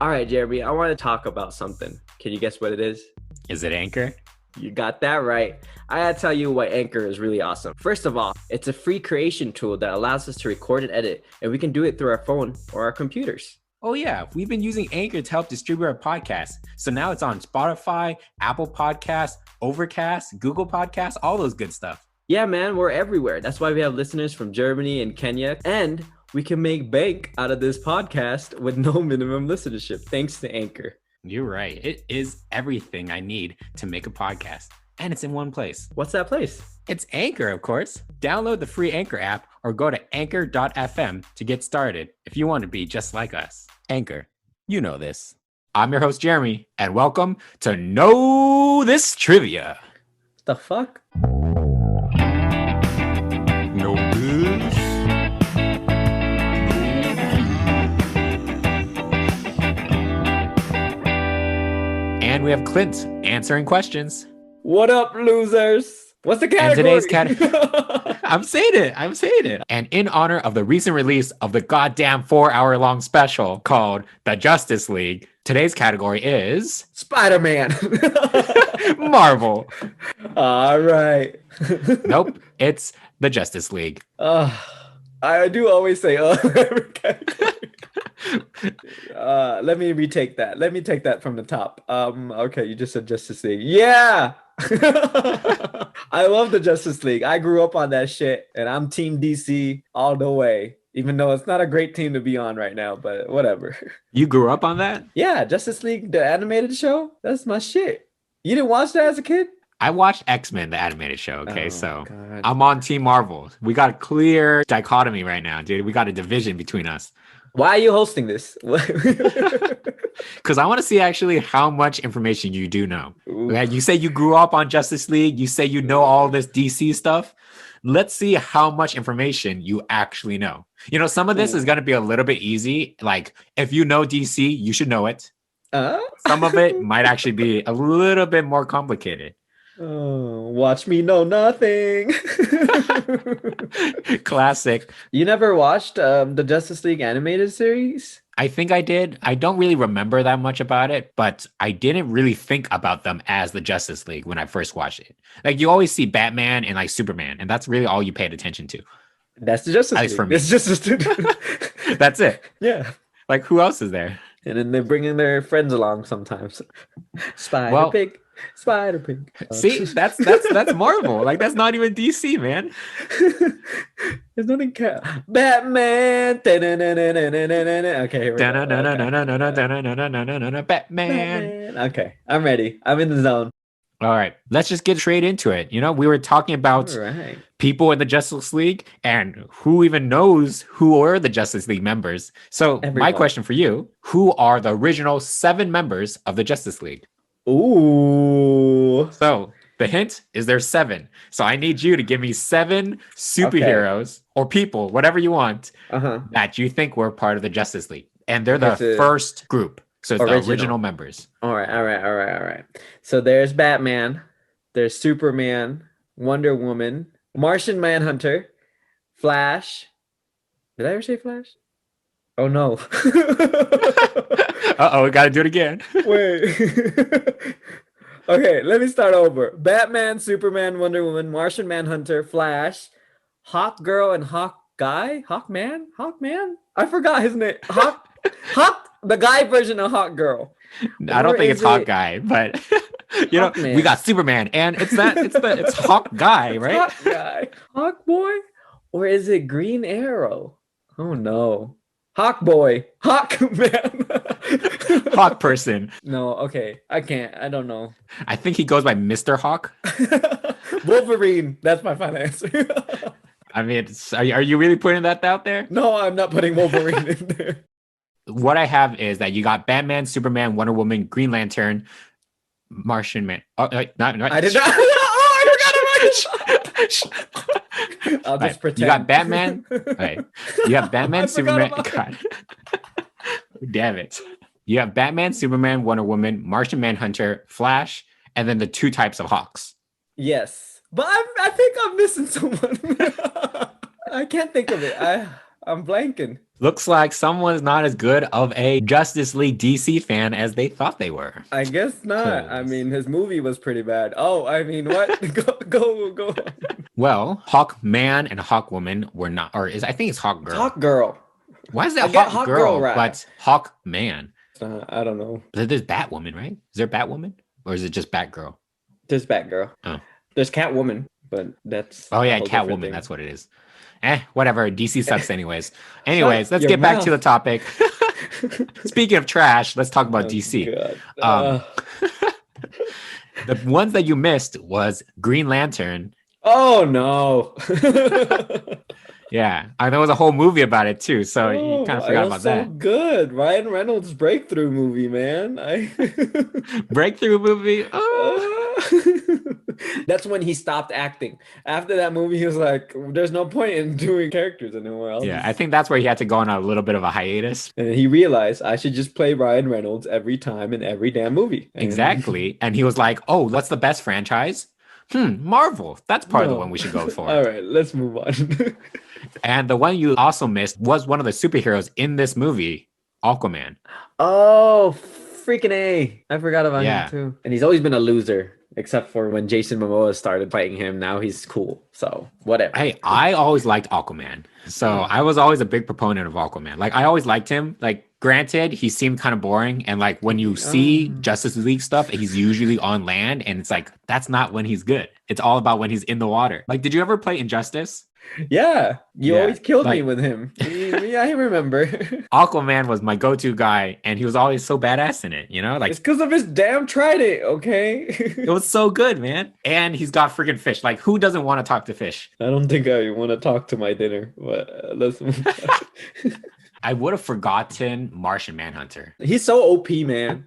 All right, Jeremy, I want to talk about something. Can you guess what it is? Is it Anchor? You got that right. I gotta tell you why Anchor is really awesome. First of all, it's a free creation tool that allows us to record and edit, and we can do it through our phone or our computers. Oh yeah, we've been using Anchor to help distribute our podcast. So now it's on Spotify, Apple Podcasts, Overcast, Google Podcasts, all those good stuff. Yeah, man, we're everywhere. That's why we have listeners from Germany and Kenya, and we can make bank out of this podcast with no minimum listenership, thanks to Anchor. You're right. It is everything I need to make a podcast. And it's in one place. What's that place? It's Anchor, of course. Download the free Anchor app or go to anchor.fm to get started if you want to be just like us. Anchor, you know this. I'm your host, Jeremy, and welcome to Know This Trivia. The fuck? Know this? And we have Clint answering questions. What up, losers? What's the category? And today's category. I'm saying it. And in honor of the recent release of the goddamn 4-hour-long special called The Justice League, today's category is Spider-Man. Marvel. All right. Nope, it's The Justice League. I do always say, every category. Let me retake that. Let me take that from the top. Okay, you just said Justice League. Yeah. I love the Justice League. I grew up on that shit, and I'm Team DC all the way. Even though it's not a great team to be on right now, but whatever. You grew up on that? Yeah, Justice League, the animated show. That's my shit. You didn't watch that as a kid? I watched X-Men, the animated show, okay? Oh, God. I'm on Team Marvel. We got a clear dichotomy right now, dude. We got a division between us. Why are you hosting this? Because I want to see actually how much information you do know. Ooh. You say you grew up on Justice League. You say you know all this DC stuff. Let's see how much information you actually know. You know, some of this is going to be a little bit easy. Like, if you know DC, you should know it. Some of it might actually be a little bit more complicated. Oh, watch me know nothing. Classic. You never watched the Justice League animated series? I think I did. I don't really remember that much about it, but I didn't really think about them as the Justice League when I first watched it. Like, you always see Batman and like Superman, and that's really all you paid attention to. That's the Justice At League. least for me. It's Justice League. That's it. Yeah. Like, who else is there? And then they're bringing their friends along sometimes. Spider-Pig. Spider-Pig. See, that's Marvel. Like, that's not even DC, man. There's nothing. Batman. Okay, here we go. Batman. Okay, I'm ready. I'm in the zone. All right, let's just get straight into it. You know, we were talking about people in the Justice League and who even knows who are the Justice League members. So my question for you, who are the original 7 members of the Justice League? Ooh. So the hint is there's 7. So I need you to give me 7 superheroes or people, whatever you want, that you think were part of the Justice League. And they're the first group. So it's the original members. All right. So there's Batman, there's Superman, Wonder Woman, Martian Manhunter, Flash. Did I ever say Flash? Oh no. Uh-oh, we gotta do it again. Wait. Okay, let me start over. Batman, Superman, Wonder Woman, Martian Manhunter, Flash, Hawk Girl, and Hawk Guy? Hawkman? I forgot his name. Hawk, the guy version of Hawk Girl. I don't think it's Hawk Guy, but you know, we got Superman, and it's Hawk Guy, right? Hawk Guy. Hawk Boy? Or is it Green Arrow? Oh no. Hawk Boy. Hawk Man. Hawk person. No, okay. I can't. I don't know. I think he goes by Mr. Hawk. Wolverine. That's my final answer. I mean, are you really putting that out there? No, I'm not putting Wolverine in there. What I have is that you got Batman, Superman, Wonder Woman, Green Lantern, Martian Man. Oh, not. I did not. I forgot about it. I'll just pretend. You got Batman. Right. You got Batman, Superman. God. Damn it. You have Batman, Superman, Wonder Woman, Martian Manhunter, Flash, and then the 2 types of Hawks. Yes. But I think I'm missing someone. I can't think of it. I'm blanking. Looks like someone's not as good of a Justice League DC fan as they thought they were. I guess not. I 'Cause- mean, his movie was pretty bad. Oh, I mean, what? Go on. Well, Hawkman and Hawkwoman were not, or is I think it's Hawkgirl. Hawk Girl. Why is I it get Hawk Hawkgirl Girl, right. but Hawkman? I don't know. But there's Batwoman, right? Is there Batwoman, or is it just Batgirl? There's Batgirl. Oh. There's Catwoman, but that's Oh yeah, a whole different Catwoman. thing. That's what it is. Whatever. DC sucks, anyways. Anyways, let's your get back to mouth. the topic. Speaking of trash, let's talk about Oh, DC. God. The ones that you missed was Green Lantern. Oh no. Yeah, there was a whole movie about it too, so you kind of forgot about so that. good. Ryan Reynolds' breakthrough movie, man. Breakthrough movie. Oh. That's when he stopped acting. After that movie, he was like, "There's no point in doing characters anymore." Yeah, I think that's where he had to go on a little bit of a hiatus. And he realized I should just play Ryan Reynolds every time in every damn movie. And Exactly, and he was like, "Oh, what's the best franchise? Marvel. That's part of the No. one we should go for." All right, let's move on. And the one you also missed was one of the superheroes in this movie, Aquaman. Oh, freaking A. I forgot about Yeah. him too. And he's always been a loser, except for when Jason Momoa started fighting him. Now he's cool. So whatever. Hey, I always liked Aquaman. So I was always a big proponent of Aquaman. Like, I always liked him. Like, granted, he seemed kind of boring. And like, when you see Justice League stuff, he's usually on land. And it's like, that's not when he's good. It's all about when he's in the water. Like, did you ever play Injustice? Yeah, you Yeah, always killed me like- with him. Yeah, I remember. Aquaman was my go-to guy. And he was always so badass in it, you know? Like, It's because of his damn trident, okay? it was so good, man. And he's got freaking fish. Like, who doesn't want to talk to fish? I don't think I want to talk to my dinner, but let's move on. I would have forgotten Martian Manhunter. He's so OP, man.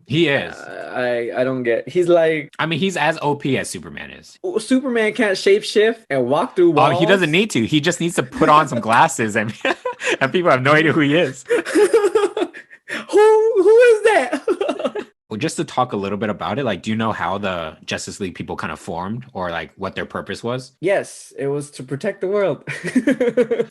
He is. I don't get. He's like I mean, he's as OP as Superman is. Superman can't shapeshift and walk through walls. Oh, he doesn't need to. He just needs to put on some glasses and and people have no idea who he is. Who is that? Well, just to talk a little bit about it, like, do you know how the Justice League people kind of formed or like what their purpose was? Yes, it was to protect the world.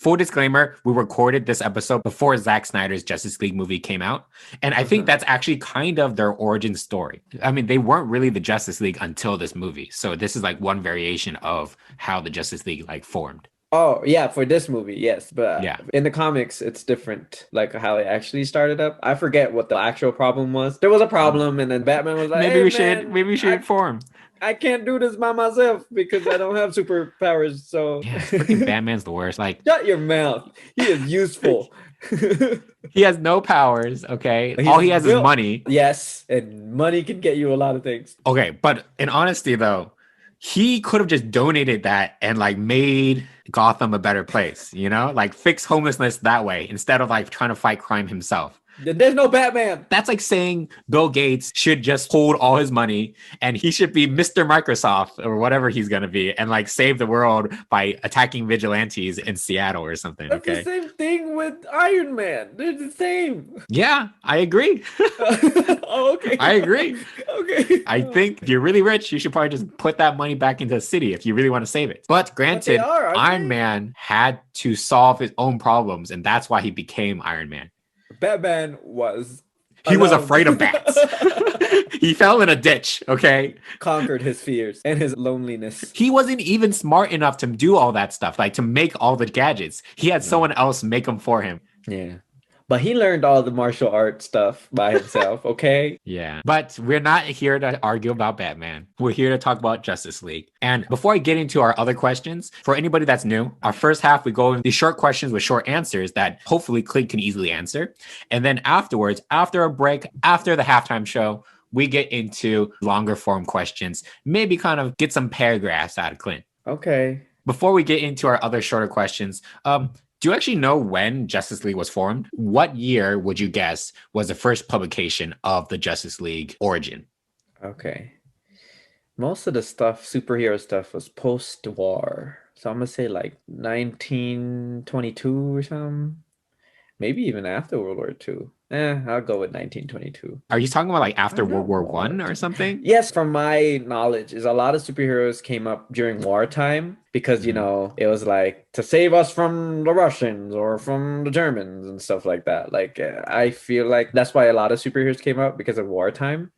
Full disclaimer, we recorded this episode before Zack Snyder's Justice League movie came out. And I think that's actually kind of their origin story. I mean, they weren't really the Justice League until this movie. So this is like one variation of how the Justice League like formed. Oh, yeah, for this movie, yes. But Yeah. in the comics, it's different, like how it actually started up. I forget what the actual problem was. There was a problem, and then Batman was like, Maybe "Hey, we should man, maybe we should form. I can't do this by myself because I don't have superpowers, so Yeah, freaking Batman's the worst. Like, shut your mouth. He is useful." he has no powers, okay? He's All he has is real- money. Yes, and money can get you a lot of things. Okay, but in honesty though, he could have just donated that and like made Gotham a better place, you know? Like fix homelessness that way instead of like trying to fight crime himself. There's no Batman. That's like saying Bill Gates should just hold all his money and he should be Mr. Microsoft or whatever he's going to be and like save the world by attacking vigilantes in Seattle or something. That's Okay. the same thing with Iron Man. They're the same. Yeah, I agree. Oh, okay. I agree. Okay. I think if you're really rich, you should probably just put that money back into the city if you really want to save it. But granted, are, aren't Iron they? Man had to solve his own problems, and that's why he became Iron Man. Batman was. He was alone. afraid of bats. He fell in a ditch, okay? Conquered his fears and his loneliness. He wasn't even smart enough to do all that stuff, like to make all the gadgets. He had someone else make them for him. Yeah. But he learned all the martial art stuff by himself, okay? Yeah. But we're not here to argue about Batman. We're here to talk about Justice League. And before I get into our other questions, for anybody that's new, our first half, we go into these short questions with short answers that hopefully Clint can easily answer. And then afterwards, after a break, after the halftime show, we get into longer form questions, maybe kind of get some paragraphs out of Clint. Okay. Before we get into our other shorter questions, do you actually know when Justice League was formed? What year would you guess was the first publication of the Justice League origin? Okay. Most of the stuff, superhero stuff, was post-war. So I'm gonna say like 1922 or something. Maybe even after World War II. I'll go with 1922. Are you talking about like after I'm World not War wrong. One or something? Yes, from my knowledge, is a lot of superheroes came up during wartime because, you Mhm. know, it was like to save us from the Russians or from the Germans and stuff like that. Like, I feel like that's why a lot of superheroes came up because of wartime.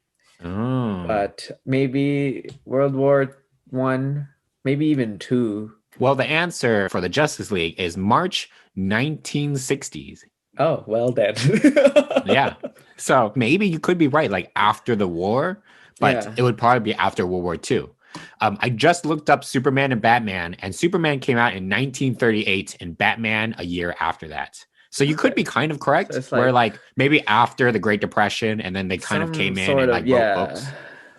Oh. But maybe World War One, maybe even two. Well, the answer for the Justice League is March 1960s. Oh, well then. Yeah. So maybe you could be right, like after the war, but Yeah. it would probably be after World War II. I just looked up Superman and Batman, and Superman came out in 1938 and Batman a year after that. So you could Okay. be kind of correct, So it's where like like maybe after the Great Depression, and then they kind of some came in sort and of, like wrote yeah. books.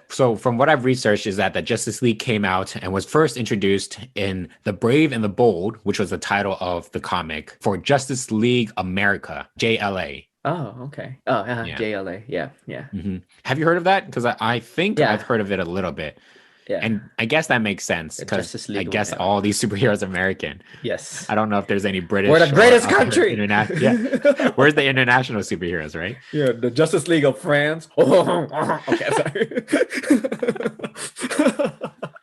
So from what I've researched is that the Justice League came out and was first introduced in The Brave and the Bold, which was the title of the comic for Justice League America, JLA. Oh, okay. Oh, yeah, Yeah. JLA. Yeah, yeah. Have you heard of that? Because I think I've Yeah, heard of it a little bit. yeah. And I guess that makes sense The because Justice I League of guess America. all these superheroes are American. Yes. I don't know if there's any We're the British or greatest other country. international. Yeah. Where's the international superheroes, right? Yeah, the Justice League of France. Okay, sorry.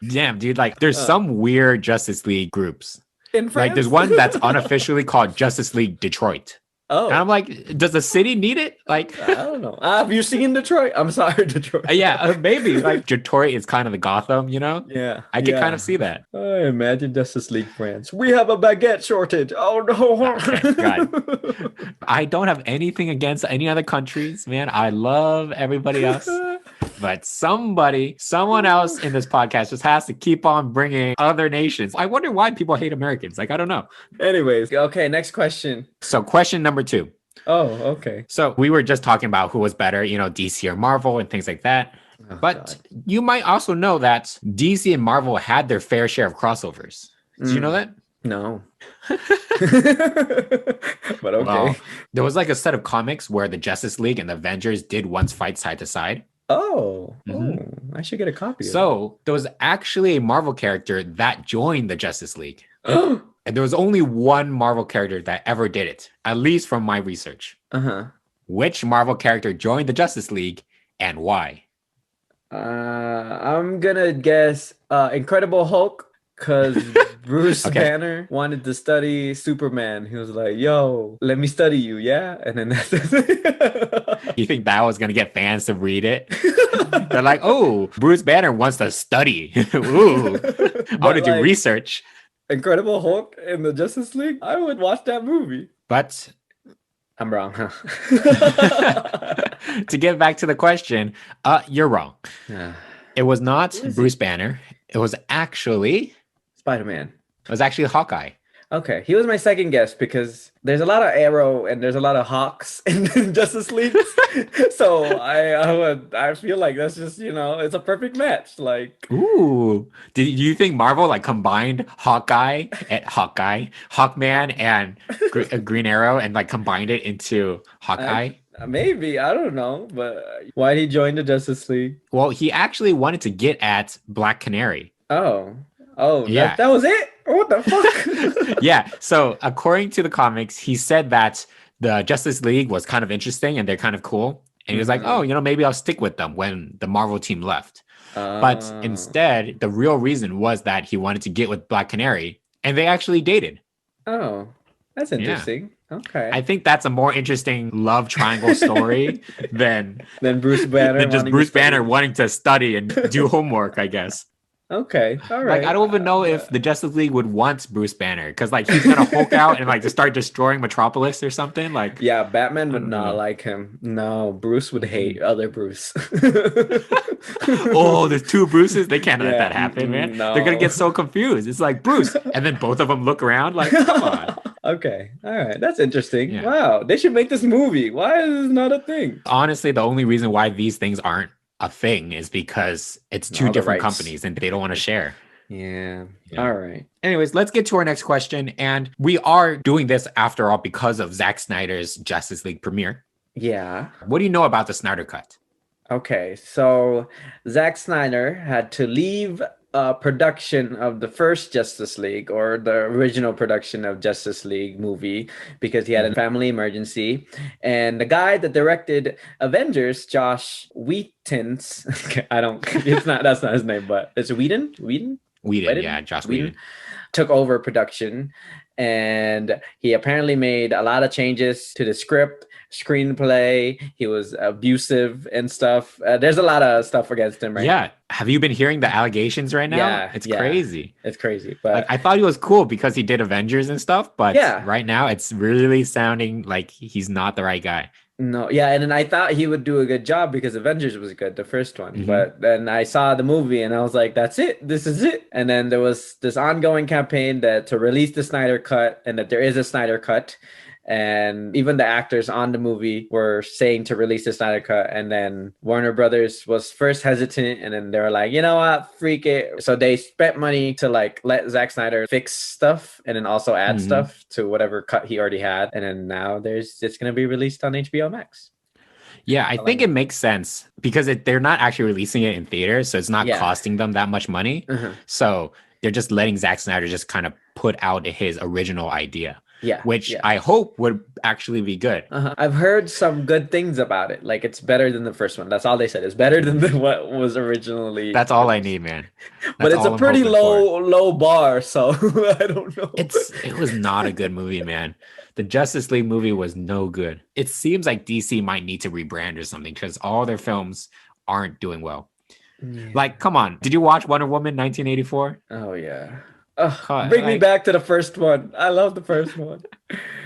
Damn, dude. Like, there's some weird Justice League groups. In Like, there's France? one that's unofficially called Justice League Detroit. And I'm Oh, like, does the city need it? Like, I don't know. Have you seen Detroit? I'm sorry, Detroit. yeah, maybe. Like, Detroit is kind of the Gotham, you know? Yeah, I could kind yeah. of see that. Imagine Justice League France. We have a baguette shortage. Oh Okay, God. no. I don't have anything against any other countries, man. I love everybody else. But someone else in this podcast just has to keep on bringing other nations. I wonder why people hate Americans. Like, I don't know. Anyways, okay, next question. So, question number 2. Oh, okay. So, we were just talking about who was better, you know, DC or Marvel and things like that. Oh, But God. you might also know that DC and Marvel had their fair share of crossovers. Did you know that? No. But okay. Well, there was like a set of comics where the Justice League and the Avengers did once fight side to side. Oh, Mhm. I should get a copy So there was actually a Marvel character that joined the Justice League. of it. And there was only one Marvel character that ever did it, at least from my research. Uh-huh. Which Marvel character joined the Justice League and why? I'm gonna guess Incredible Hulk because Bruce Okay. Banner wanted to study Superman. He was like, "Yo, let me study you, yeah?" And then that's You think that was going to get fans to read it? They're like, oh, Bruce Banner wants to study. Ooh, I want to do like, research. Incredible Hulk in the Justice League. I would watch that movie. But I'm wrong, huh? to get back to the question, you're wrong. Yeah. It was not Who is Bruce Banner. It was actually Spider-Man. Hawkeye. Okay, he was my second guess because there's a lot of Arrow and there's a lot of Hawks in Justice League. So I feel like that's just, you know, it's a perfect match. Like, Ooh, do you think Marvel like combined Hawkman, and Green Arrow, and like combined it into Hawkeye? maybe, I don't know, but why'd he join the Justice League? Well, he actually wanted to get at Black Canary. Oh, Yeah. that was it? What the fuck? Yeah. So according to the comics, he said that the Justice League was kind of interesting and they're kind of cool. And he was like, oh, you know, maybe I'll stick with them when the Marvel team left. But instead, the real reason was that he wanted to get with Black Canary, and they actually dated. Oh, that's interesting. Okay. I think that's a more interesting love triangle story than Bruce Banner. than just wanting to Bruce study. Banner wanting to study and do homework, I guess. Okay, all right. Like, I don't even know if the Justice League would want Bruce Banner because, like, he's gonna Hulk out and like just start destroying Metropolis or something. Like, Yeah, Batman would don't not know. like him. No, Bruce would hate other Bruce. oh, there's two Bruces. They can't let Yeah, that happen, man. no. They're gonna get so confused. It's like Bruce, and then both of them look around like, come on. Okay, all right, that's interesting. Yeah. Wow, they should make this movie. Why is this not a thing? Honestly, the only reason why these things aren't a thing is because it's two All the different rights. companies and they don't want to share. Yeah. Yeah. All right. Anyways, let's get to our next question. And we are doing this after all because of Zack Snyder's Justice League premiere. Yeah. What do you know about the Snyder Cut? Okay, so Zack Snyder had to leave production of the first Justice League, or the original production of Justice League movie, because he had a family emergency. And the guy that directed Avengers, Josh Whedon's, that's not his name, but it's Whedon? Yeah, Josh Whedon. Took over production, and he apparently made a lot of changes to the script, screenplay. He was abusive and stuff. There's a lot of stuff against him right now. Have you been hearing the allegations right now? It's crazy. It's crazy. But I thought he was cool because he did Avengers and stuff, but right now it's really sounding like he's not the right guy. No, and then I thought he would do a good job because Avengers was good, the first one. But then I saw the movie and I was like, that's it. This is it. And then there was this ongoing campaign to release the Snyder Cut, and that there is a Snyder Cut. And even the actors on the movie were saying to release the Snyder Cut. And then Warner Brothers was first hesitant, and then they were like, you know what, freak it. So they spent money to like let Zack Snyder fix stuff and then also add stuff to whatever cut he already had. And then now it's going to be released on HBO Max. Yeah, I think it makes sense because they're not actually releasing it in theaters, so it's not costing them that much money. So they're just letting Zack Snyder just kind of put out his original idea. Which I hope would actually be good. I've heard some good things about it. Like, it's better than the first one. That's all they said. It's better than what was originally. That's all I need, man. But it's a pretty low bar, so I don't know. It was not a good movie, man. The Justice League movie was no good. It seems like DC might need to rebrand or something because all their films aren't doing well. Like, come on. Did you watch Wonder Woman 1984? Oh, yeah. Bring me back to the first one. I love the first one.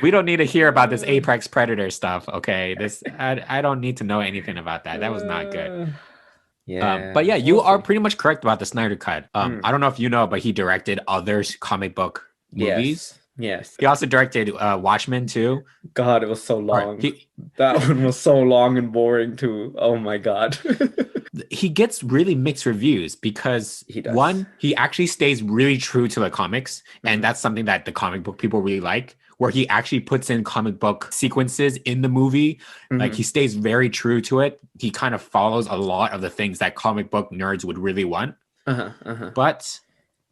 We don't need to hear about this Apex Predator stuff, okay? I don't need to know anything about that. That was not good. But yeah, you are pretty much correct about the Snyder Cut. I don't know if you know, but he directed other comic book movies. Yes. He also directed Watchmen too. God, it was so long. That one was so long and boring too. Oh my God. He gets really mixed reviews because he actually stays really true to the comics. And that's something that the comic book people really like, where he actually puts in comic book sequences in the movie. Like, he stays very true to it. He kind of follows a lot of the things that comic book nerds would really want. But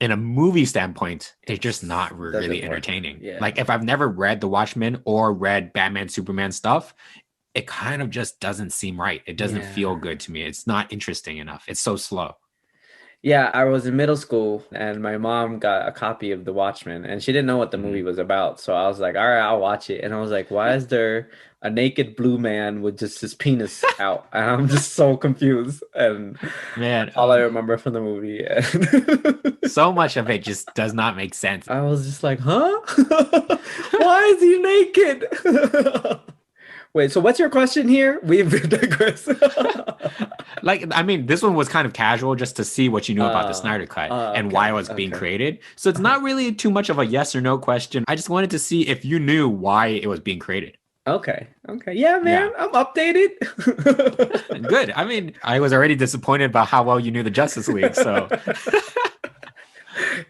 in a movie standpoint, they're just not really entertaining. Like, if I've never read The Watchmen or read Batman, Superman stuff, it kind of just doesn't seem right. It doesn't feel good to me. It's not interesting enough. It's so slow. Yeah, I was in middle school and my mom got a copy of The Watchmen and she didn't know what the movie was about. So I was like, all right, I'll watch it. And I was like, why is there a naked blue man with just his penis out? And I'm just so confused. And man, all I remember from the movie. So much of it just does not make sense. I was just like, huh? Why is he naked? Wait, so what's your question here? We've digressed. Like, I mean, this one was kind of casual just to see what you knew about the Snyder Cut and why it was being created. So it's not really too much of a yes or no question. I just wanted to see if you knew why it was being created. Okay. Yeah, man, I'm updated. Good. I mean, I was already disappointed about how well you knew the Justice League, so...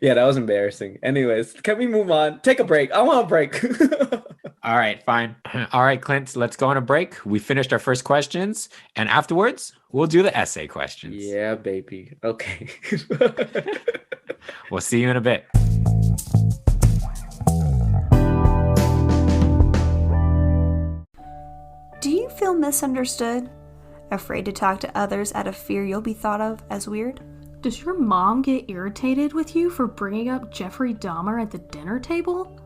Yeah, that was embarrassing. Anyways, can we move on? Take a break. I want a break. All right, fine. All right, Clint, let's go on a break. We finished our first questions, and afterwards, we'll do the essay questions. Yeah, baby. Okay. We'll see you in a bit. Do you feel misunderstood? Afraid to talk to others out of fear you'll be thought of as weird? Does your mom get irritated with you for bringing up Jeffrey Dahmer at the dinner table?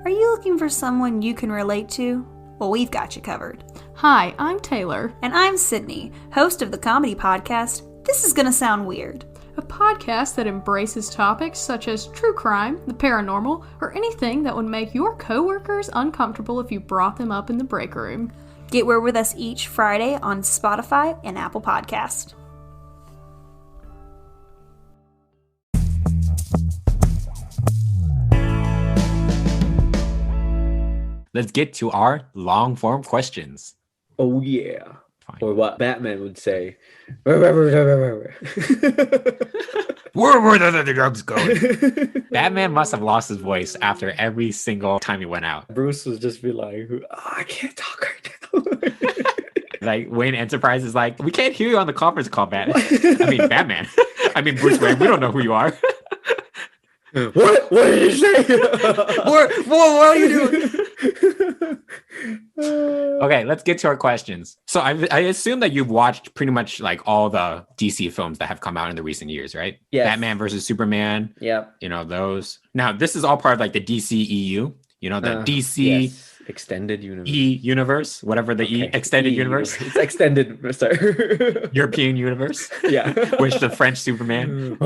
Are you looking for someone you can relate to? Well, we've got you covered. Hi, I'm Taylor. And I'm Sydney, host of the comedy podcast, This Is Gonna Sound Weird. A podcast that embraces topics such as true crime, the paranormal, or anything that would make your coworkers uncomfortable if you brought them up in the break room. Get Weird with us each Friday on Spotify and Apple Podcast. Let's get to our long form questions. Oh, yeah. Fine. Or what Batman would say. Where are the drugs going? Batman must have lost his voice after every single time he went out. Bruce would just be like, I can't talk right now. Like, Wayne Enterprise is like, we can't hear you on the conference call, Batman. I mean, Batman. I mean, Bruce Wayne, we don't know who you are. What did you say? What are you doing? Okay, let's get to our questions. So I assume that you've watched pretty much like all the DC films that have come out in the recent years, right? Yes. Batman versus Superman. Yep. You know, those. Now, this is all part of like the DCEU, you know, the DC yes. Extended universe. universe, whatever the extended universe. It's extended, sorry. European universe. Yeah. Which the French Superman.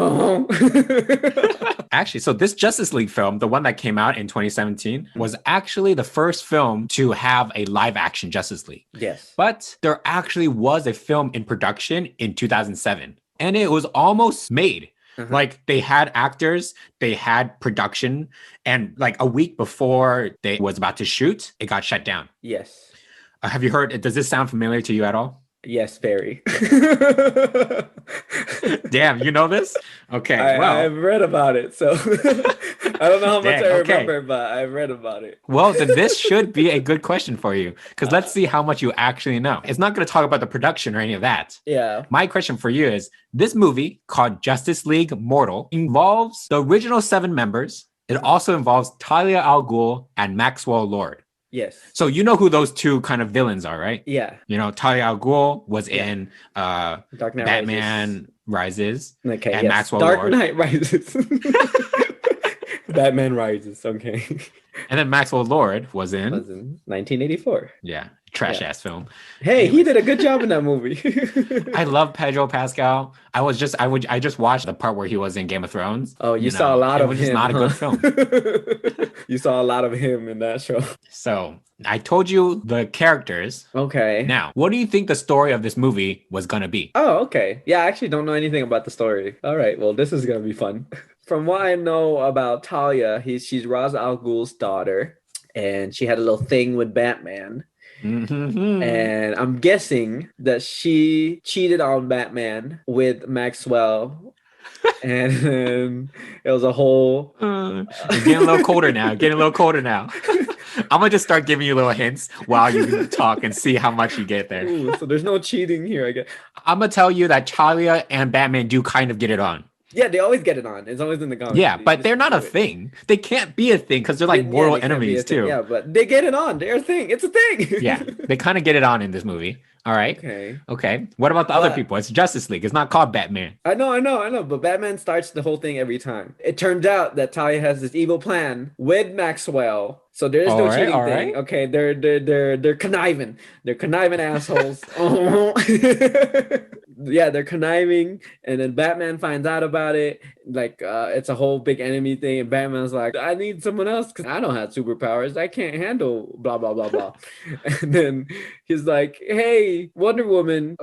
Actually, so this Justice League film, the one that came out in 2017, was actually the first film to have a live action Justice League. Yes. But there actually was a film in production in 2007, and it was almost made. Like they had actors, they had production, and like a week before they was about to shoot, it got shut down. Yes. Have you heard? Does this sound familiar to you at all? Yes, very. Damn, you know this? Okay, I've read about it, so I don't know how much I remember, but I've read about it. Well, then this should be a good question for you, because let's see how much you actually know. It's not going to talk about the production or any of that. Yeah. My question for you is, this movie called Justice League Mortal involves the original 7 members. It also involves Talia al Ghul and Maxwell Lord. Yes. So you know who those two kind of villains are, right? Yeah. You know, Talia al Ghul was in Dark Knight Batman Rises. Okay, and Maxwell Dark Lord. Knight Rises. Batman Rises, okay. And then Maxwell Lord was in 1984. Yeah, trash ass film. Hey, he did a good job in that movie. I love Pedro Pascal. I just watched the part where he was in Game of Thrones. Oh, you saw a lot of him. It was just not a good film. You saw a lot of him in that show. So I told you the characters. Okay. Now, what do you think the story of this movie was gonna be? Oh, okay. Yeah, I actually don't know anything about the story. All right, well, this is gonna be fun. From what I know about Talia, she's Ra's al Ghul's daughter, and she had a little thing with Batman. Mm-hmm. And I'm guessing that she cheated on Batman with Maxwell. And it was a whole... It's getting a little colder now. I'm gonna just start giving you little hints while you talk and see how much you get there. Ooh, so there's no cheating here, I guess. I'm gonna tell you that Talia and Batman do kind of get it on. Yeah, they always get it on. It's always in the comics. Yeah, but they're not a thing. They can't be a thing because they're like mortal enemies too. Yeah, but they get it on. They're a thing. It's a thing. Yeah, they kind of get it on in this movie. All right. Okay. What about the other people? It's Justice League. It's not called Batman. I know. But Batman starts the whole thing every time. It turns out that Talia has this evil plan with Maxwell. So there is no cheating thing. Right. Okay, they're conniving. They're conniving assholes. Yeah, they're conniving, and then Batman finds out about it. Like, it's a whole big enemy thing, and Batman's like, I need someone else because I don't have superpowers. I can't handle blah, blah, blah, blah. And then he's like, hey, Wonder Woman.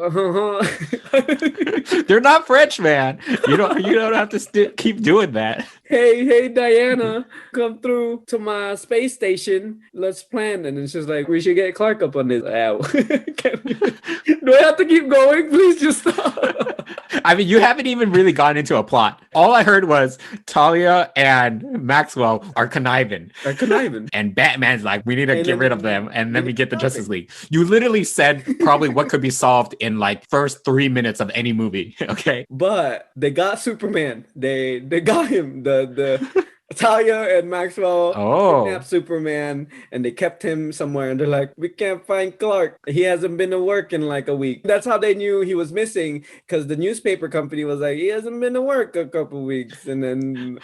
They're not French, man. You don't have to keep doing that. Hey, Diana, come through to my space station. Let's plan. And it's just like, we should get Clark up on this. Do I have to keep going? Please just stop. I mean, you haven't even really gotten into a plot. All I heard was Talia and Maxwell are conniving. And Batman's like, we need to get rid of them. And then we get the Justice League. You literally said probably what could be solved in like first 3 minutes of any movie. Okay. But they got Superman. They got him. The Talia and Maxwell kidnapped Superman, and they kept him somewhere, and they're like, we can't find Clark. He hasn't been to work in like a week. That's how they knew he was missing, because the newspaper company was like, he hasn't been to work a couple weeks. And then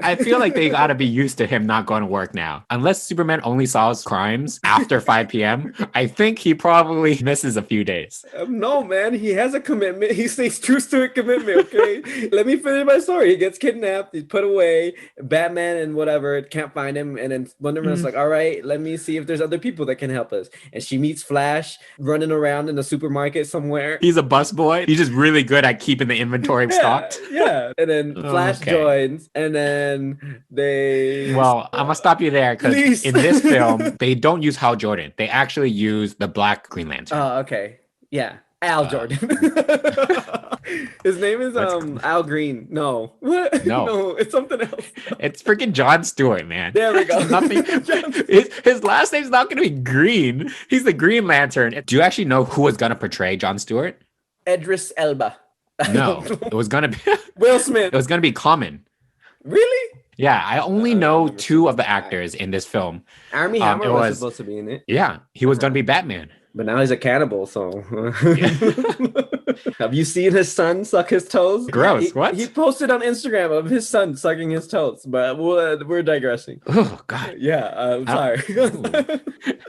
I feel like they gotta be used to him not going to work now. Unless Superman only solves crimes after 5 p.m., I think he probably misses a few days. No, man, he has a commitment. He stays true to a commitment, okay? Let me finish my story. He gets kidnapped, he's put away, Batman and whatever can't find him, and then Wonder Woman's like, all right, let me see if there's other people that can help us. And she meets Flash running around in the supermarket somewhere. He's a busboy. He's just really good at keeping the inventory stocked. Yeah. And then Flash joins, and then they... Well, I'm gonna stop you there, because in this film, they don't use Hal Jordan. They actually use the Black Green Lantern. Oh, okay. Yeah. Al Jordan. His name is Al Green. No. What? No, it's something else. It's freaking Jon Stewart, man. There we go. His last name's not going to be Green. He's the Green Lantern. Do you actually know who was going to portray Jon Stewart? Idris Elba. No, it was gonna be Will it Smith. was gonna be Common. Really? Yeah, I only I know never two seen of the that. actors in this film. Armie Hammer it was was supposed to be in it, yeah, he was gonna be Batman. but now he's a cannibal. So, Yeah. have you seen his son suck his toes? Gross, He, what? he posted on Instagram of his son sucking his toes, but we're digressing. Oh God. Yeah, I'm How- sorry.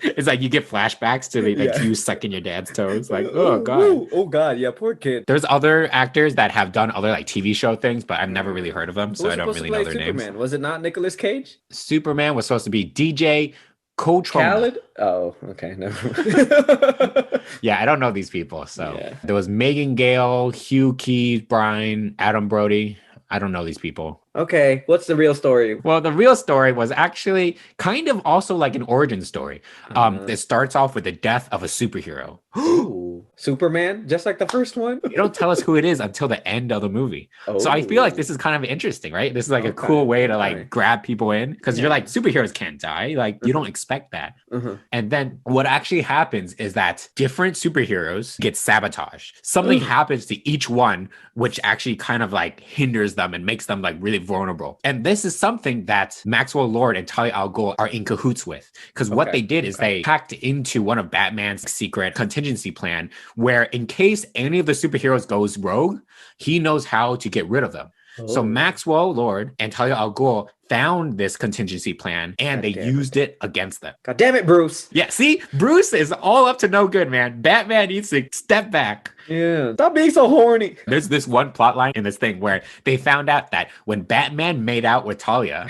It's like you get flashbacks to like Yeah. you sucking your dad's toes. Like, oh God. Ooh, oh God, yeah, poor kid. There's other actors that have done other like TV show things, but I've never really heard of them, Who so was I don't supposed to really know play their Superman? names. Was it not Nicolas Cage? Superman was supposed to be DJ Cotrona. Khaled? Oh, okay, never. Yeah, I don't know these people. So Yeah. there was Megan Gale, Hugh Keys, Brian, Adam Brody. I don't know these people. Okay, what's the real story? Well, the real story was actually kind of also like an origin story. It starts off with the death of a superhero. Ooh, Superman, just like the first one. You don't tell us who it is until the end of the movie. So I feel like this is kind of interesting, right? This is like a Okay, cool way to like okay. grab people in because you're Yeah. like, superheroes can't die. Like, you don't expect that. Uh-huh. And then what actually happens is that different superheroes get sabotaged. Something Ugh. happens to each one, which actually kind of like hinders them and makes them like really vulnerable. And this is something that Maxwell Lord and Talia al Ghul are in cahoots with. Because what Okay, they did is they hacked into one of Batman's secret contingency plan, where in case any of the superheroes goes rogue, he knows how to get rid of them. So Oh. Maxwell Lord and Talia al Ghul found this contingency plan and God they damn it. used it against them. God damn it, Bruce. Yeah, see, Bruce is all up to no good, man. Batman needs to step back. Yeah. Stop being so horny. There's this one plot line in this thing where they found out that when Batman made out with Talia,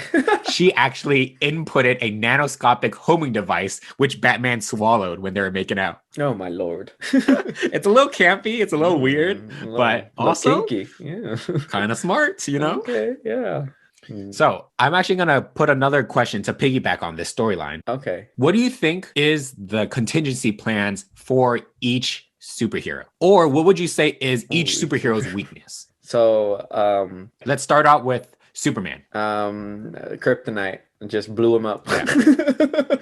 she actually inputted a nanoscopic homing device, which Batman swallowed when they were making out. Oh my lord. It's a little campy, it's a little weird, but also kinky. Yeah. kind of smart, you know? Okay, yeah. Mm, So I'm actually going to put another question to piggyback on this storyline. okay. What do you think is the contingency plans for each superhero? Or what would you say is each Holy superhero's weakness? So, Let's start out with Superman. Kryptonite just blew him up.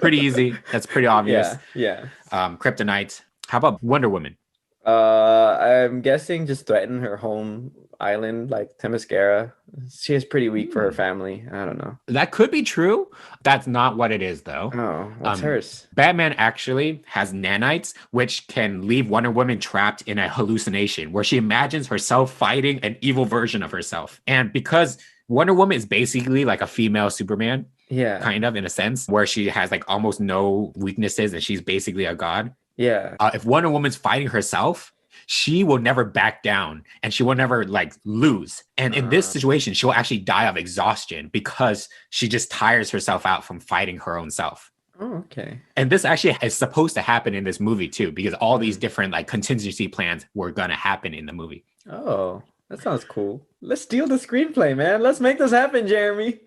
Pretty easy. That's pretty obvious. Yeah. Kryptonite. How about Wonder Woman? I'm guessing just threaten her home island like Themyscira. She is pretty weak for her family. I don't know. That could be true. That's not what it is, though. Oh, what's Um, hers? Batman actually has nanites, which can leave Wonder Woman trapped in a hallucination where she imagines herself fighting an evil version of herself. And because Wonder Woman is basically like a female Superman, Yeah. kind of in a sense, where she has like almost no weaknesses and she's basically a god. Yeah. If Wonder Woman's fighting herself, she will never back down and she will never like lose. And in this situation, she'll actually die of exhaustion because she just tires herself out from fighting her own self. Oh, okay. And this actually is supposed to happen in this movie too, because all these different like contingency plans were gonna happen in the movie. Oh, that sounds cool. Let's steal the screenplay, man. Let's make this happen, Jeremy.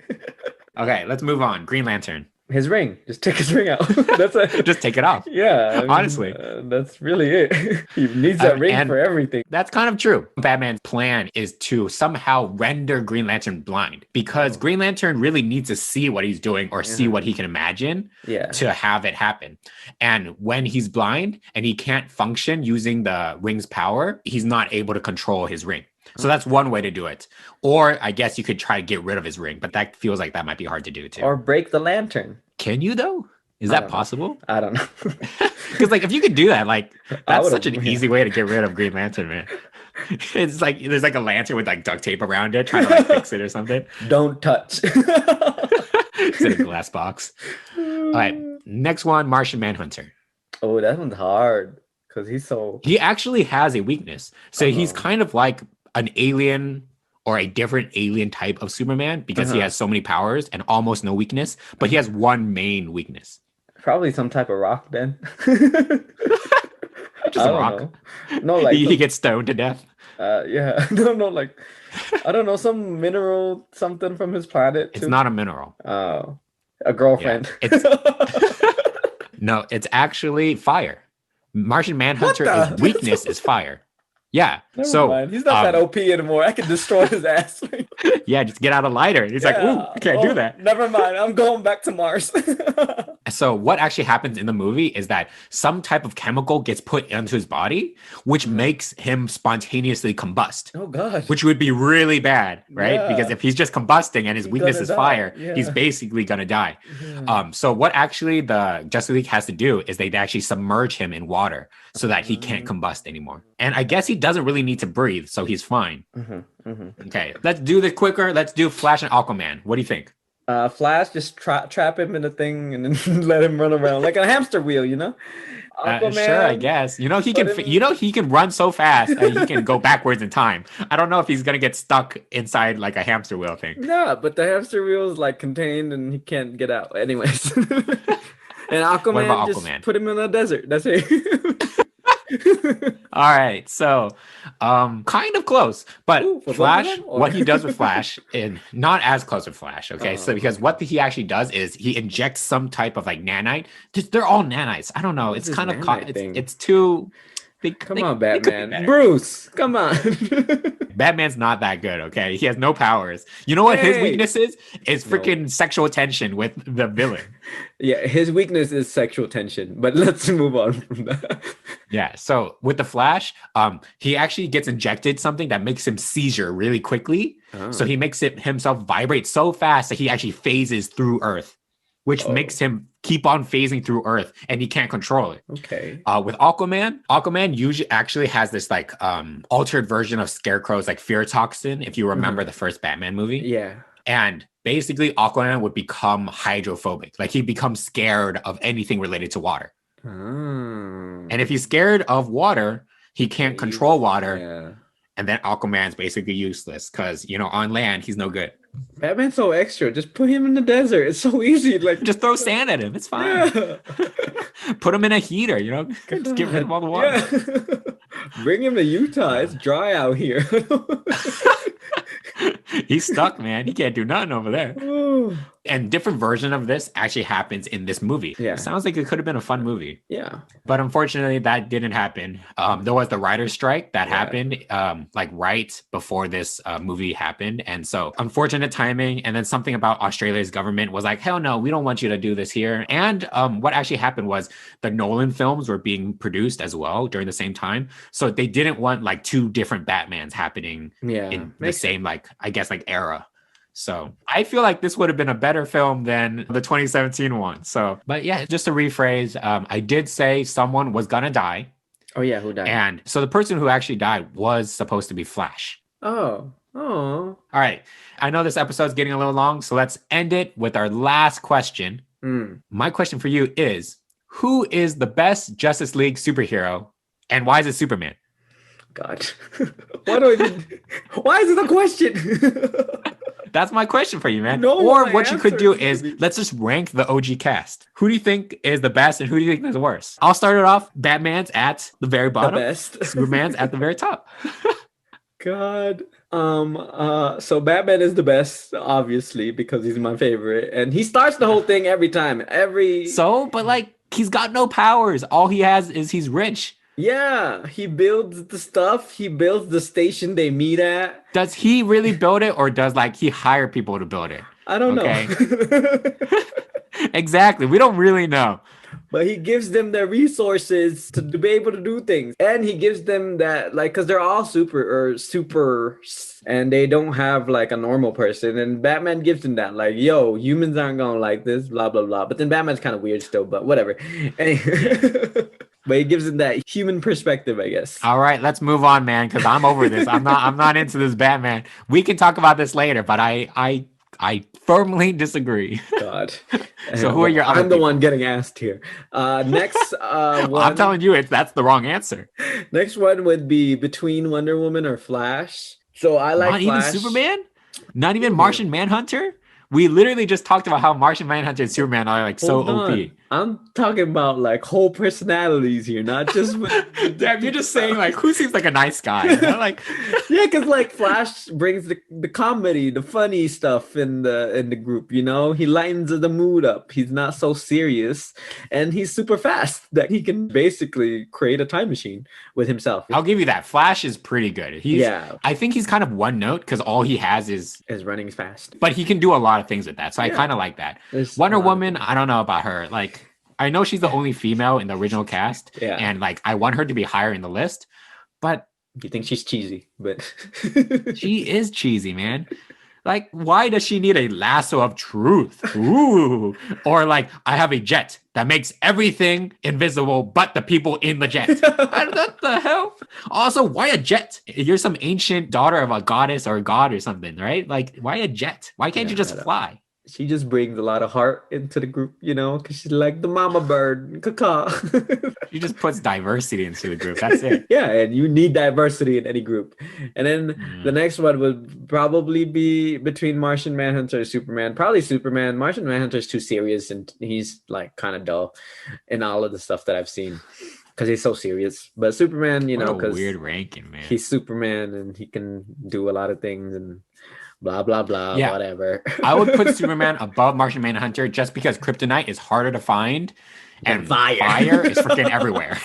Okay, let's move on. Green Lantern. His ring. Just take his ring out. That's it. Just take it off. Yeah. I mean, Honestly. that's really it. He needs that ring and- for everything. That's kind of true. Batman's plan is to somehow render Green Lantern blind because Green Lantern really needs to see what he's doing or see what he can imagine Yeah. to have it happen. And when he's blind and he can't function using the ring's power, he's not able to control his ring. So that's one way to do it. Or I guess you could try to get rid of his ring, but that feels like that might be hard to do too. Or break the lantern. Can you though? Is I that don't know. possible? I don't know. Because like if you could do that, like that's would've- such an yeah. easy way to get rid of Green Lantern, man. It's like there's like a lantern with like duct tape around it, trying to like fix it or something. Don't touch. It's in a glass box. All right, next one, Martian Manhunter. Oh, that one's hard because he's so. He actually has a weakness. So he's Uh-oh. kind of like an alien or a different alien type of Superman because he Uh-huh. has so many powers and almost no weakness, but he has one main weakness. Probably some type of rock then. Just I a don't rock. know. No, like He gets stoned to death. yeah. No, like I don't know, some mineral something from his planet. It's too. not a mineral. Oh, a girlfriend. No, it's actually fire. Martian Manhunter, What the? his weakness is fire. Yeah. Never so mind. He's not that OP anymore. I can destroy his ass. yeah, just get out a lighter. He's like, ooh, I can't do that. Never mind. I'm going back to Mars. So what actually happens in the movie is that some type of chemical gets put into his body, which makes him spontaneously combust. Oh gosh. Which would be really bad, right? Yeah. Because if he's just combusting and his weakness is fire, he's Yeah. basically gonna die. So what actually the Justice League has to do is they actually submerge him in water so that he can't combust anymore. And I guess he doesn't really need to breathe, so he's fine. Okay, let's do this quicker. Let's do Flash and Aquaman. What do you think? Flash, just trap him in a thing and then let him run around like a hamster wheel, you know? Aquaman, Sure, I guess. You know he can. He can run so fast that he can go backwards in time. I don't know if he's gonna get stuck inside like a hamster wheel thing. No, but the hamster wheel is like contained and he can't get out. Anyways, and Aquaman, just put him in a desert. That's it. All right, so kind of close, but Flash, what he does with Flash, and not as close with Flash. Okay, so because what he actually does is he injects some type of like nanite. They're all nanites. I don't know. It's kind of it's too. Come on, Batman. Bruce, come on. Batman's not that good, okay? He has no powers. You know what his weakness is? Is freaking sexual tension with the villain. Yeah, his weakness is sexual tension, but let's move on from that. Yeah, so with the Flash, he actually gets injected something that makes him seizure really quickly. So he makes himself vibrate so fast that he actually phases through Earth, which makes him keep on phasing through Earth, and he can't control it. Okay. With Aquaman usually actually has this like altered version of Scarecrow's like fear toxin, if you remember the first Batman movie. Yeah. And basically Aquaman would become hydrophobic. Like he becomes scared of anything related to water. And if he's scared of water, he can't control water. Yeah. And then Aquaman's basically useless because, you know, on land, he's no good. Batman's so extra. Just put him in the desert. It's so easy. Like just throw sand at him. It's fine. Yeah. Put him in a heater, you know? Just get rid of all the water. Yeah. Bring him to Utah. It's dry out here. He's stuck, man. He can't do nothing over there. And different version of this actually happens in this movie. Yeah. It sounds like it could have been a fun movie. Yeah. But unfortunately, that didn't happen. There was the writer's strike that happened like right before this movie happened. And so unfortunate timing. And then something about Australia's government was like, hell no, we don't want you to do this here. And what actually happened was the Nolan films were being produced as well during the same time. So they didn't want like two different Batmans happening in the same, like, I guess, like era. So I feel like this would have been a better film than the 2017 one. So, but yeah, just to rephrase, I did say someone was gonna die. Oh yeah, who died? And so the person who actually died was supposed to be Flash. Oh. All right. I know this episode's getting a little long, so let's end it with our last question. My question for you is, who is the best Justice League superhero and why is it Superman? God. Why is it a question? That's my question for you, man. No, or what you could do is let's just rank the OG cast. Who do you think is the best and who do you think is the worst? I'll start it off. Batman's at the very bottom. The best. Superman's at the very top. God. So Batman is the best, obviously, because he's my favorite. And he starts the whole thing every time. But like he's got no powers. All he has is he's rich. Yeah, he builds the stuff. He builds the station they meet at. Does he really build it or does like he hire people to build it? I don't know. Exactly. We don't really know. But he gives them the resources to be able to do things. And he gives them that, like, because they're all super, and they don't have like a normal person. And Batman gives them that, like, yo, humans aren't going to like this, blah, blah, blah. But then Batman's kind of weird still, but whatever. But he gives them that human perspective, I guess. All right, let's move on, man, because I'm over this. I'm not into this Batman. We can talk about this later, but I firmly disagree. God. So who are your other I'm the one getting asked here. Next one. I'm telling you, that's the wrong answer. Next one would be between Wonder Woman or Flash. So I like Flash. Even Superman? Not even Martian Manhunter? We literally just talked about how Martian Manhunter and Superman are like so OP. I'm talking about like whole personalities here, not just Damn, you're just saying like who seems like a nice guy? You know? Like yeah, because like Flash brings the comedy, the funny stuff in the group. You know, he lightens the mood up. He's not so serious, and he's super fast. That he can basically create a time machine with himself. I'll give you that. Flash is pretty good. Yeah. I think he's kind of one note because all he has is running fast. but he can do a lot of things with that. So I Yeah. kind of like that. There's Wonder a lot of Woman, I don't know about her. Like I know she's the only female in the original cast. Yeah. And like I want her to be higher in the list, but You think she's cheesy, but she is cheesy, man. Like, why does she need a lasso of truth? Ooh. Or like, I have a jet that makes everything invisible but the people in the jet. What the hell? Also, why a jet? You're some ancient daughter of a goddess or a god or something, right? Like, why a jet? Why can't you just fly? She just brings a lot of heart into the group, you know, because she's like the mama bird, caca. She just puts diversity into the group. That's it. Yeah, and you need diversity in any group. And then the next one would probably be between Martian Manhunter and Superman. Probably Superman. Martian Manhunter's too serious, and he's like kind of dull in all of the stuff that I've seen because he's so serious. But Superman, you know, because weird ranking, man. he's Superman and he can do a lot of things and blah blah blah, Yeah. whatever. I would put Superman above Martian Manhunter just because kryptonite is harder to find and fire is freaking everywhere.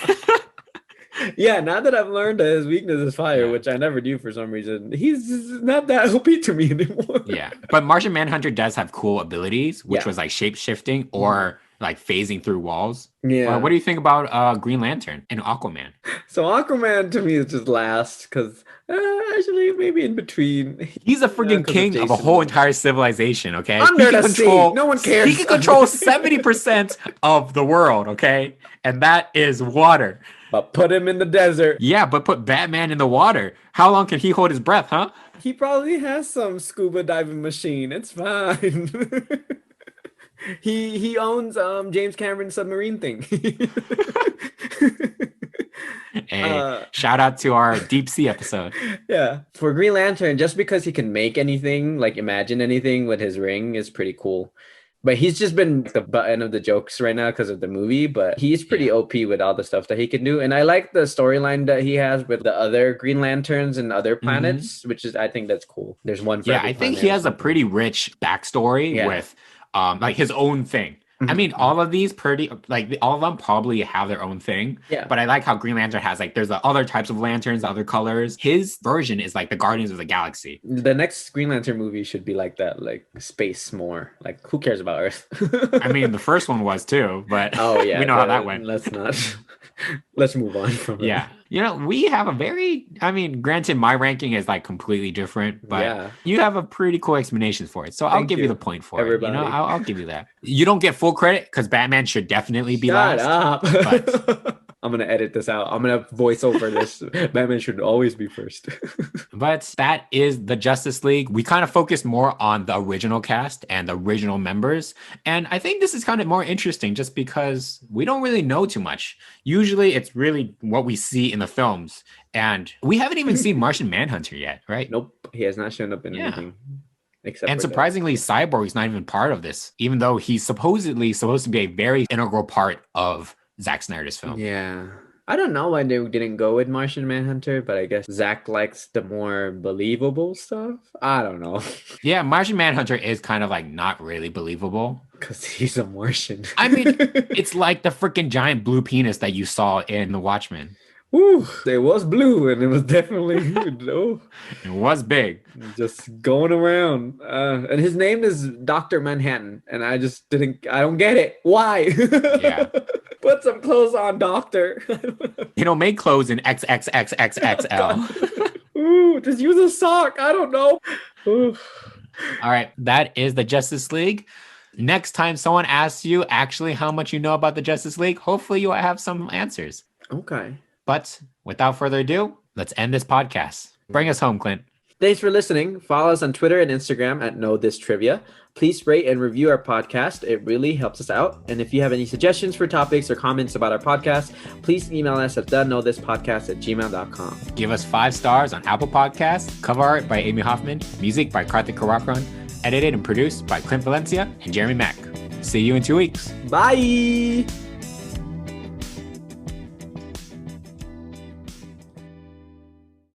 Yeah, now that I've learned that his weakness is fire, Yeah. which I never knew for some reason, he's not that OP to me anymore. Yeah, but Martian Manhunter does have cool abilities, which Yeah. was like shape shifting or like phasing through walls. Yeah. What do you think about Green Lantern and Aquaman? So Aquaman to me is just last because actually maybe in between. He's a freaking 'cause king of a Jason whole Momoa. entire civilization. Okay, Under He can the sea. No one cares. He can control 70% of the world. Okay, and that is water. But put him in the desert. Yeah, but put Batman in the water. How long can he hold his breath, huh? He probably has some scuba diving machine. It's fine. He owns James Cameron's submarine thing. Hey, shout out to our deep sea episode. Yeah. For Green Lantern, just because he can make anything, like imagine anything with his ring is pretty cool. But he's just been the butt end of the jokes right now because of the movie. But he's pretty OP with all the stuff that he can do. And I like the storyline that he has with the other Green Lanterns and other planets, which is, I think that's cool. There's one for Yeah, every I think planet he or has a something. pretty rich backstory Yeah. with like his own thing. I mean, all of these all of them probably have their own thing. Yeah. But I like how Green Lantern has like there's the other types of lanterns, other colors. His version is like the Guardians of the Galaxy. The next Green Lantern movie should be like that, like space more. Like, who cares about Earth? I mean, the first one was too, but oh yeah, we know how that went. Let's not. Let's move on from it. Yeah. You know, we have a very, I mean, granted, my ranking is like completely different, but Yeah. you have a pretty cool explanation for it. So I'll Thank give you you, the point for it. everybody. You know, I'll give you that. You don't get full credit because Batman should definitely be Shut last. up. but- I'm gonna edit this out. I'm gonna voice over this. Batman should always be first. But that is the Justice League. We kind of focused more on the original cast and the original members. And I think this is kind of more interesting just because we don't really know too much. Usually it's really what we see in the films. And we haven't even seen Martian Manhunter yet, right? Nope, he has not shown up in Yeah. anything. Except And for that. surprisingly, Cyborg's not even part of this, even though he's supposedly supposed to be a very integral part of Zack Snyder's film. Yeah. I don't know why they didn't go with Martian Manhunter, but I guess Zach likes the more believable stuff. I don't know. Yeah, Martian Manhunter is kind of like not really believable. Because he's a Martian. I mean, it's like the freaking giant blue penis that you saw in The Watchmen. Woo, it was blue and it was definitely no, It was big. just going around. And his name is Dr. Manhattan, and I don't get it. Why? Yeah. Put some clothes on, doctor. You know, make clothes in XXXXXL. Ooh, just use a sock. I don't know. Ooh. All right, that is the Justice League. Next time someone asks you actually how much you know about the Justice League, hopefully you'll have some answers. Okay. But without further ado, let's end this podcast. Bring us home, Clint. Thanks for listening. Follow us on Twitter and Instagram at Know This Trivia. Please rate and review our podcast. It really helps us out. And if you have any suggestions for topics or comments about our podcast, please email us at theknowthispodcast@gmail.com. Give us 5 stars on Apple Podcasts. Cover art by Amy Hoffman. Music by Karthik Karakran. Edited and produced by Clint Valencia and Jeremy Mack. See you in 2 weeks. Bye.